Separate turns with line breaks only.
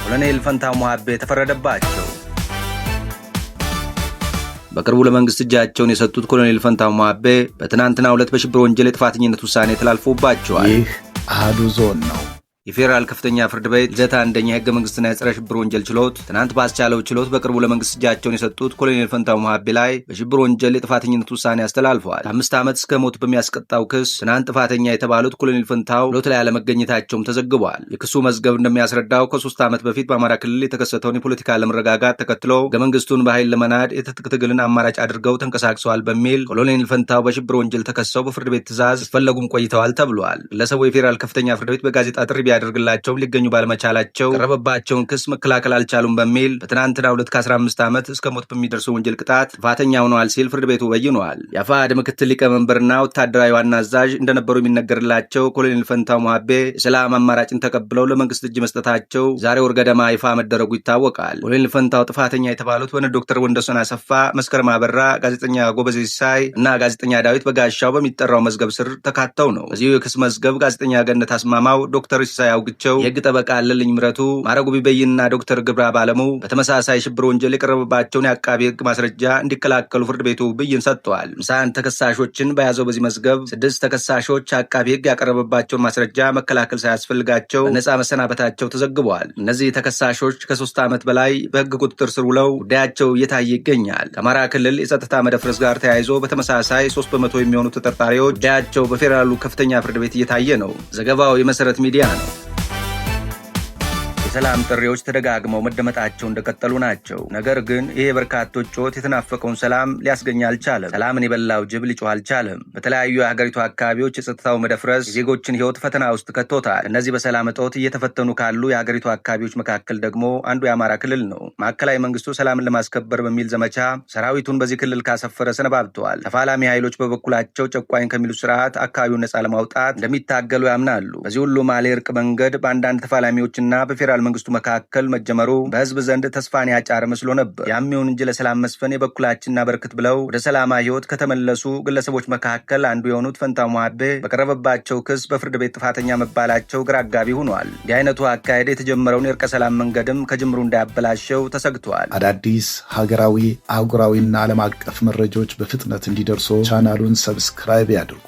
ኮሎኔል ፈንታው ሞሀቤ ተፈረደባቸው። በቅርቡ ለመንግስት እጃቸውን የሰጡት ኮሎኔል ፈንታው ሞሀቤ በትናንትናው ዕለት በሽብር ወንጀል የጥፋተኝነት ውሳኔ ተላልፎባቸዋል።
ይህ አሃዱ ዞን ነው።
የፌዴራል ከፍተኛ ፍርድ ቤት ልደታ አንደኛ የህገ መንግስትና የጸረ ሽብር ወንጀል ችሎት ትናንት ባስቻለው ችሎት በቅርቡ ለመንግስት እጃቸውን የሰጡት ኮሎኔል ፈንታው ሞሀቤ ላይ በሽብር ወንጀል የጥፋተኝነት ውሳኔ አስተላልፈዋል። ከ5 ዓመት እስከ ሞት በሚያስቀጣው ክስ ትናንት ጥፋተኛ የተባሉት ኮሎኔል ፈንታው ችሎት ላይ አለመገኘታቸውም ተዘግቧል። የክሱ መዝገብ እንደሚያስረዳው ከ3 ዓመት በፊት በአማራ ክልል የተከሰተውን የፖለቲካ አለመረጋጋት ተከትሎ ህገ መንግስቱን በኃይል ለመናድ የትጥቅ ትግልን አማራጭ አድርገው ተንቀሳቅሰዋል በሚል ኮሎኔል ፈንታው በሽብር ወንጀል ተከሰው በፍርድ ቤት ትዕዛዝ ሲፈለጉም ቆይተዋል ተብሏል። ግለሰቡ የፌዴራል ከፍተኛ ፍርድ ቤት በጋዜጣ ጥሪ ቢያደርግላቸው ሊገኙ ባለመቻላቸው ቀረበባቸውን ክስ መከላከል አልቻሉም በሚል በትናንትናው ዕለት ከ15 ዓመት እስከ ሞት በሚደርሱ ወንጀል ቅጣት ጥፋተኛ ሆነዋል ሲል ፍርድ ቤቱ በይኗል። የአፋሕድ ምክትል ሊቀመንበርና ወታደራዊ ዋና አዛዥ እንደነበሩ የሚነገርላቸው ኮሎኔል ፈንታው ሞሀቤ የሰላም አማራጭን ተቀብለው ለመንግስት እጅ መስጠታቸው ዛሬ ወር ገደማ ይፋ መደረጉ ይታወቃል። ኮሎኔል ፈንታው ጥፋተኛ የተባሉት በነ ዶክተር ወንደሰን አሰፋ፣ መስከረም አበራ፣ ጋዜጠኛ ጎበዜ ሲሳይ እና ጋዜጠኛ ዳዊት በጋሻው በሚጠራው መዝገብ ስር ተካተው ነው። በዚሁ የክስ መዝገብ ጋዜጠኛ ገነት አስማማው፣ ዶክተር ሲሳይ አውግቸው፣ የህግ ጠበቃ አለልኝ ምረቱ፣ ማረጉ ቢበይንና ዶክተር ግብረ ባለሙ በተመሳሳይ ሽብር ወንጀል የቀረበባቸውን የአቃቢ ህግ ማስረጃ እንዲከላከሉ ፍርድ ቤቱ ብይን ሰጥቷል። 51 ተከሳሾችን በያዘው በዚህ መዝገብ 6 ተከሳሾች አቃቢ ህግ ያቀረበባቸውን ማስረጃ መከላከል ሳያስፈልጋቸው በነጻ መሰናበታቸው ተዘግቧል። እነዚህ ተከሳሾች ከ3 ዓመት በላይ በህግ ቁጥጥር ስር ውለው ጉዳያቸው እየታየ ይገኛል። ከአማራ ክልል የጸጥታ መደፍረስ ጋር ተያይዞ በተመሳሳይ 3 በመቶ የሚሆኑ ተጠርጣሪዎች ጉዳያቸው በፌዴራሉ ከፍተኛ ፍርድ ቤት እየታየ ነው። ዘገባው የመሰረት ሚዲያ ነው። የሰላም ጥሪዎች ተደጋግመው መደመጣቸው እንደቀጠሉ ናቸው። ነገር ግን ይሄ በርካቶች ጩኸት የተናፈቀውን ሰላም ሊያስገኝ አልቻለም። ሰላምን የበላው ጅብ ሊጮህ አልቻለም። በተለያዩ የሀገሪቱ አካባቢዎች የጸጥታው መደፍረስ የዜጎችን ህይወት ፈተና ውስጥ ከቶታል። እነዚህ በሰላም እጦት እየተፈተኑ ካሉ የሀገሪቱ አካባቢዎች መካከል ደግሞ አንዱ የአማራ ክልል ነው። ማዕከላዊ መንግስቱ ሰላምን ለማስከበር በሚል ዘመቻ ሰራዊቱን በዚህ ክልል ካሰፈረ ሰነባብተዋል። ተፋላሚ ኃይሎች በበኩላቸው ጨቋኝ ከሚሉ ስርዓት አካባቢውን ነጻ ለማውጣት እንደሚታገሉ ያምናሉ። በዚህ ሁሉ ማለ እርቅ መንገድ በአንዳንድ ተፋላሚዎችና በፌዴራል መንግስቱ መካከል መጀመሩ በህዝብ ዘንድ ተስፋን ያጫረ መስሎ ነበር። ያም ይሁን እንጂ ለሰላም መስፈን የበኩላችንና በርክት ብለው ወደ ሰላማዊ ህይወት ከተመለሱ ግለሰቦች መካከል አንዱ የሆኑት ፈንታው ሞሀቤ በቀረበባቸው ክስ በፍርድ ቤት ጥፋተኛ መባላቸው ግራ አጋቢ ሆኗል። እንዲህ አይነቱ አካሄድ የተጀመረውን የእርቀ ሰላም መንገድም ከጅምሩ እንዳያበላሸው ተሰግቷል።
አዳዲስ ሀገራዊ፣ አህጉራዊና ዓለም አቀፍ መረጃዎች በፍጥነት እንዲደርሱ ቻናሉን ሰብስክራይብ ያድርጉ።